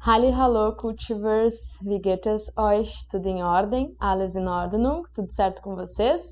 Hallo, Cultivers, wie geht es euch? Tudo em ordem? Alles in Ordnung? Tudo certo com vocês?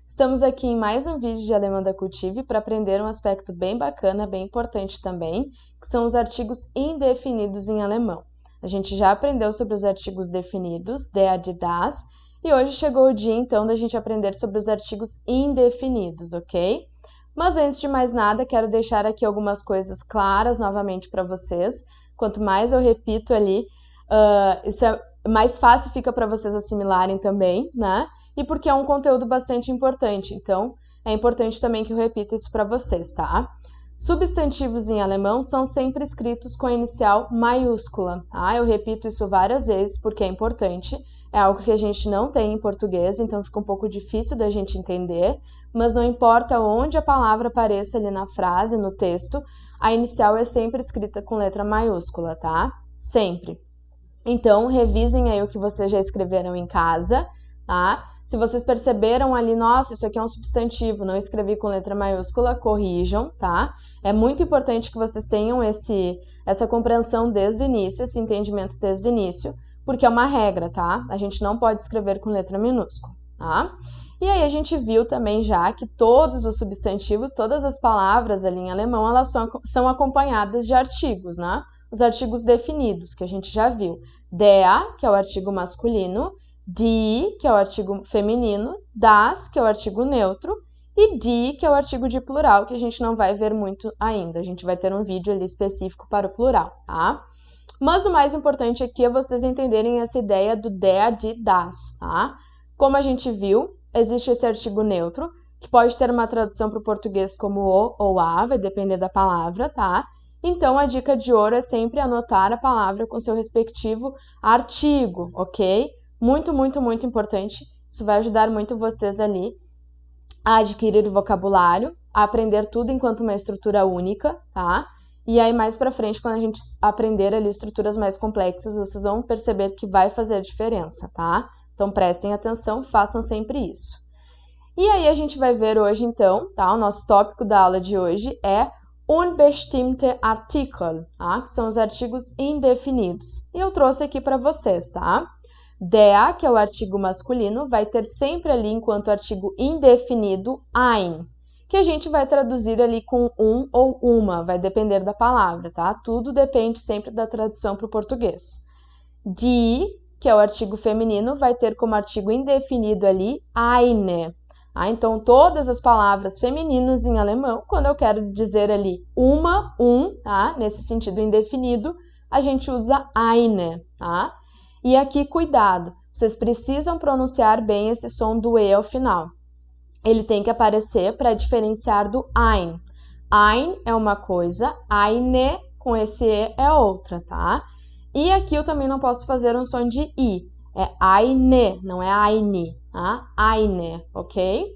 Estamos aqui em mais um vídeo de alemão da Cultive para aprender um aspecto bem bacana, bem importante também, que são os artigos indefinidos em alemão. A gente já aprendeu sobre os artigos definidos, der, die, das, e hoje chegou o dia então da gente aprender sobre os artigos indefinidos, ok? Mas antes de mais nada, quero deixar aqui algumas coisas claras novamente para vocês. Quanto mais eu repito ali, mais fácil fica para vocês assimilarem também, né? E porque é um conteúdo bastante importante, então é importante também que eu repita isso para vocês, tá? Substantivos em alemão são sempre escritos com a inicial maiúscula, tá? Eu repito isso várias vezes porque é importante, é algo que a gente não tem em português, então fica um pouco difícil da gente entender, mas não importa onde a palavra apareça ali na frase, no texto, a inicial é sempre escrita com letra maiúscula, tá? Sempre. Então, revisem aí o que vocês já escreveram em casa, tá? Se vocês perceberam ali, nossa, isso aqui é um substantivo, não escrevi com letra maiúscula, corrijam, tá? É muito importante que vocês tenham essa compreensão desde o início, esse entendimento desde o início, porque é uma regra, tá? A gente não pode escrever com letra minúscula, tá? E aí a gente viu também já que todos os substantivos, todas as palavras ali em alemão, elas são acompanhadas de artigos, né? Os artigos definidos, que a gente já viu. Der, que é o artigo masculino, die, que é o artigo feminino, das, que é o artigo neutro, e die, que é o artigo de plural, que a gente não vai ver muito ainda. A gente vai ter um vídeo ali específico para o plural, tá? Mas o mais importante aqui é vocês entenderem essa ideia do der, die, das, tá? Como a gente viu, existe esse artigo neutro, que pode ter uma tradução para o português como o ou a, vai depender da palavra, tá? Então, a dica de ouro é sempre anotar a palavra com seu respectivo artigo, ok? Muito, muito, muito importante. Isso vai ajudar muito vocês ali a adquirir o vocabulário, a aprender tudo enquanto uma estrutura única, tá? E aí, mais pra frente, quando a gente aprender ali estruturas mais complexas, vocês vão perceber que vai fazer a diferença, tá? Então, prestem atenção, façam sempre isso. E aí, a gente vai ver hoje, então, tá? O nosso tópico da aula de hoje é unbestimmte Artikel, tá? Que são os artigos indefinidos. E eu trouxe aqui para vocês, tá? Der, que é o artigo masculino, vai ter sempre ali, enquanto artigo indefinido, ein, que a gente vai traduzir ali com um ou uma, vai depender da palavra, tá? Tudo depende sempre da tradução para o português. Die, que é o artigo feminino, vai ter como artigo indefinido ali eine. Então, todas as palavras femininas em alemão, quando eu quero dizer ali uma, tá? Nesse sentido indefinido, a gente usa eine, tá? E aqui, cuidado, vocês precisam pronunciar bem esse som do E ao final. Ele tem que aparecer para diferenciar do ein. Ein é uma coisa, eine com esse E é outra, tá? E aqui eu também não posso fazer um som de I. É eine, não é eine, tá? Eine, ok?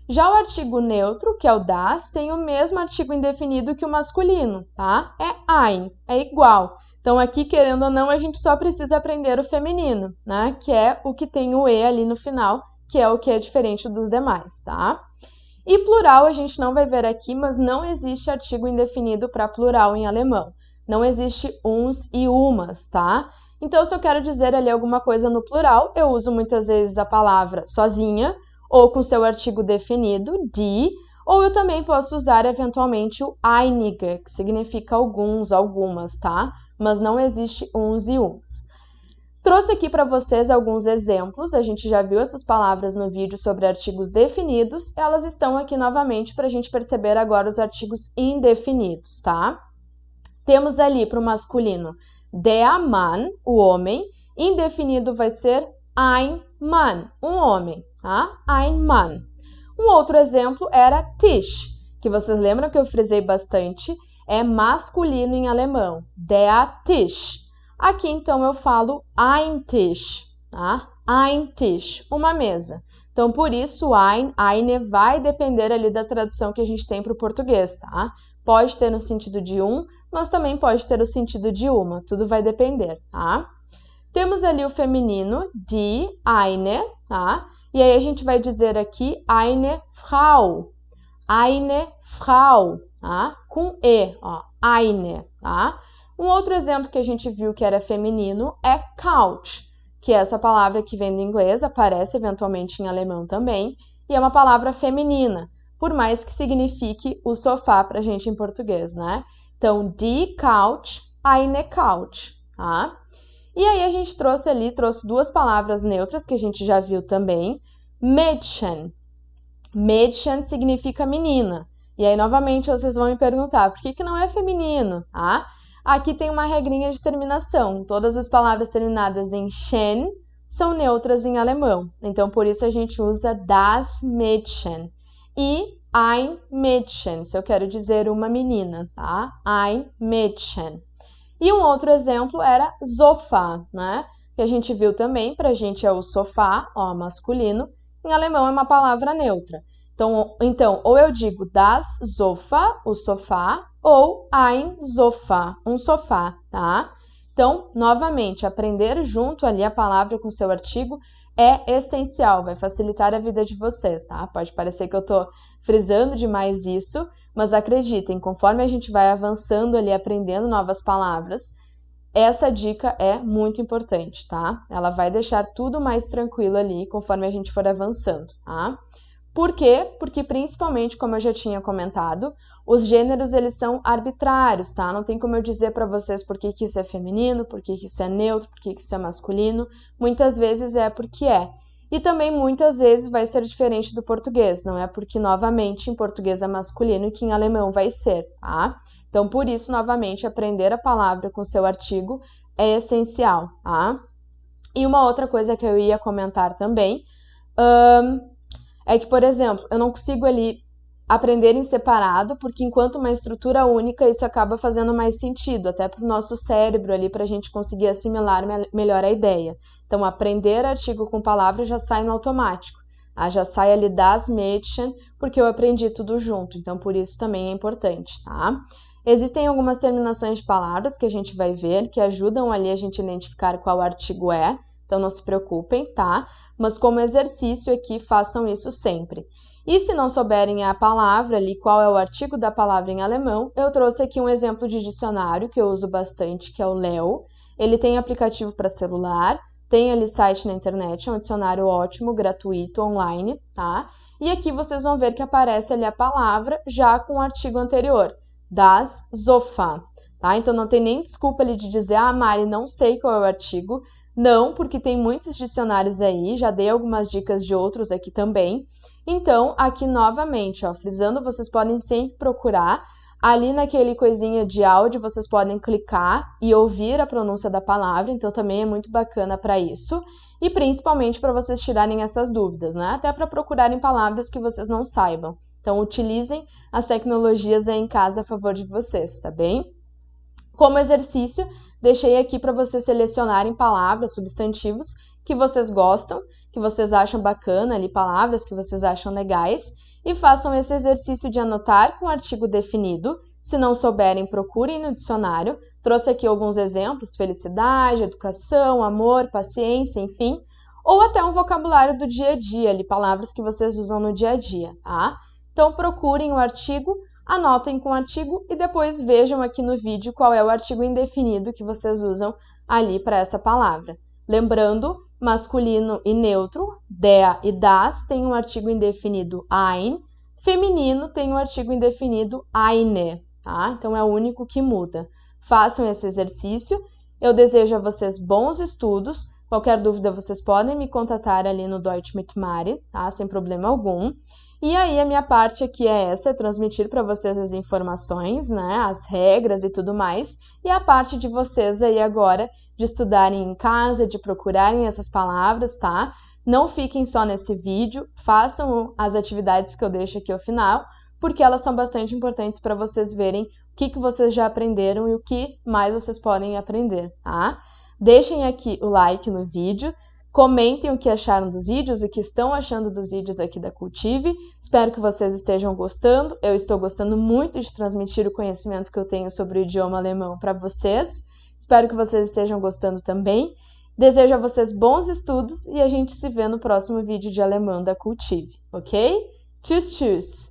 Já o artigo neutro, que é o das, tem o mesmo artigo indefinido que o masculino, tá? É ein, é igual. Então, aqui, querendo ou não, a gente só precisa aprender o feminino, né? Que é o que tem o E ali no final, que é o que é diferente dos demais, tá? E plural a gente não vai ver aqui, mas não existe artigo indefinido para plural em alemão. Não existe uns e umas, tá? Então, se eu quero dizer ali alguma coisa no plural, eu uso muitas vezes a palavra sozinha, ou com seu artigo definido, die, ou eu também posso usar eventualmente o einige, que significa alguns, algumas, tá? Mas não existe uns e umas. Trouxe aqui para vocês alguns exemplos, a gente já viu essas palavras no vídeo sobre artigos definidos, elas estão aqui novamente para a gente perceber agora os artigos indefinidos, tá? Temos ali para o masculino der Mann, o homem, indefinido vai ser ein Mann, um homem, tá? Ein Mann. Um outro exemplo era Tisch, que vocês lembram que eu frisei bastante, é masculino em alemão, der Tisch. Aqui, então, eu falo ein Tisch, tá? Ein Tisch, uma mesa. Então, por isso, ein, eine vai depender ali da tradução que a gente tem para o português, tá? Pode ter no sentido de um, mas também pode ter o sentido de uma, tudo vai depender, tá? Temos ali o feminino, die, eine, tá? E aí a gente vai dizer aqui eine Frau, tá? Com E, ó, eine, tá? Um outro exemplo que a gente viu que era feminino é couch, que é essa palavra que vem do inglês, aparece eventualmente em alemão também, e é uma palavra feminina, por mais que signifique o sofá para a gente em português, né? Então, die Couch, eine Couch, tá? E aí a gente trouxe duas palavras neutras que a gente já viu também. Mädchen. Mädchen significa menina. E aí, novamente, vocês vão me perguntar, por que não é feminino? Tá? Aqui tem uma regrinha de terminação. Todas as palavras terminadas em chen são neutras em alemão. Então, por isso a gente usa das Mädchen. E ein Mädchen, se eu quero dizer uma menina, tá? Ein Mädchen. E um outro exemplo era Sofa, né? Que a gente viu também, pra gente é o sofá, ó, masculino. Em alemão é uma palavra neutra. Então, ou eu digo das Sofa, o sofá, ou ein Sofa, um sofá, tá? Então, novamente, aprender junto ali a palavra com o seu artigo é essencial, vai facilitar a vida de vocês, tá? Pode parecer que eu tô frisando demais isso, mas acreditem, conforme a gente vai avançando ali, aprendendo novas palavras, essa dica é muito importante, tá? Ela vai deixar tudo mais tranquilo ali, conforme a gente for avançando, tá? Por quê? Porque principalmente, como eu já tinha comentado, os gêneros, eles são arbitrários, tá? Não tem como eu dizer para vocês por que isso é feminino, por que isso é neutro, por que isso é masculino. Muitas vezes é porque é. E também muitas vezes vai ser diferente do português, não é porque, novamente, em português é masculino e que em alemão vai ser, tá? Então, por isso, novamente, aprender a palavra com seu artigo é essencial, tá? E uma outra coisa que eu ia comentar também é que, por exemplo, eu não consigo ali aprender em separado, porque enquanto uma estrutura única, isso acaba fazendo mais sentido, até para o nosso cérebro ali, para a gente conseguir assimilar melhor a ideia. Então, aprender artigo com palavra já sai no automático. Já sai ali das Mädchen, porque eu aprendi tudo junto. Então, por isso também é importante, tá? Existem algumas terminações de palavras que a gente vai ver, que ajudam ali a gente a identificar qual artigo é. Então, não se preocupem, tá? Mas como exercício aqui, façam isso sempre. E se não souberem a palavra ali, qual é o artigo da palavra em alemão, eu trouxe aqui um exemplo de dicionário que eu uso bastante, que é o Leo. Ele tem aplicativo para celular, tem ali site na internet, é um dicionário ótimo, gratuito, online, tá? E aqui vocês vão ver que aparece ali a palavra já com o artigo anterior, das Sofa, tá? Então não tem nem desculpa ali de dizer, Mari, não sei qual é o artigo. Não, porque tem muitos dicionários aí, já dei algumas dicas de outros aqui também. Então, aqui novamente, ó, frisando, vocês podem sempre procurar. Ali naquele coisinha de áudio, vocês podem clicar e ouvir a pronúncia da palavra, então também é muito bacana para isso. E principalmente para vocês tirarem essas dúvidas, né? Até para procurarem palavras que vocês não saibam. Então, utilizem as tecnologias aí em casa a favor de vocês, tá bem? Como exercício, deixei aqui para vocês selecionarem palavras, substantivos que vocês gostam, que vocês acham bacana ali, palavras que vocês acham legais, e façam esse exercício de anotar com o artigo definido. Se não souberem, procurem no dicionário. Trouxe aqui alguns exemplos, felicidade, educação, amor, paciência, enfim. Ou até um vocabulário do dia a dia, ali, palavras que vocês usam no dia a dia, tá? Então, procurem o artigo, anotem com o artigo e depois vejam aqui no vídeo qual é o artigo indefinido que vocês usam ali para essa palavra. Lembrando, masculino e neutro, der e das, tem um artigo indefinido ein, feminino tem um artigo indefinido eine, tá? Então é o único que muda. Façam esse exercício. Eu desejo a vocês bons estudos. Qualquer dúvida vocês podem me contatar ali no Deutsch mit Mari, tá? Sem problema algum. E aí a minha parte aqui é essa, é transmitir para vocês as informações, né? As regras e tudo mais. E a parte de vocês aí agora de estudarem em casa, de procurarem essas palavras, tá? Não fiquem só nesse vídeo, façam as atividades que eu deixo aqui ao final, porque elas são bastante importantes para vocês verem o que vocês já aprenderam e o que mais vocês podem aprender, tá? Deixem aqui o like no vídeo, comentem o que acharam dos vídeos, o que estão achando dos vídeos aqui da Cultive. Espero que vocês estejam gostando. Eu estou gostando muito de transmitir o conhecimento que eu tenho sobre o idioma alemão para vocês. Espero que vocês estejam gostando também. Desejo a vocês bons estudos e a gente se vê no próximo vídeo de alemão da Cultive, ok? Tschüss, tschüss!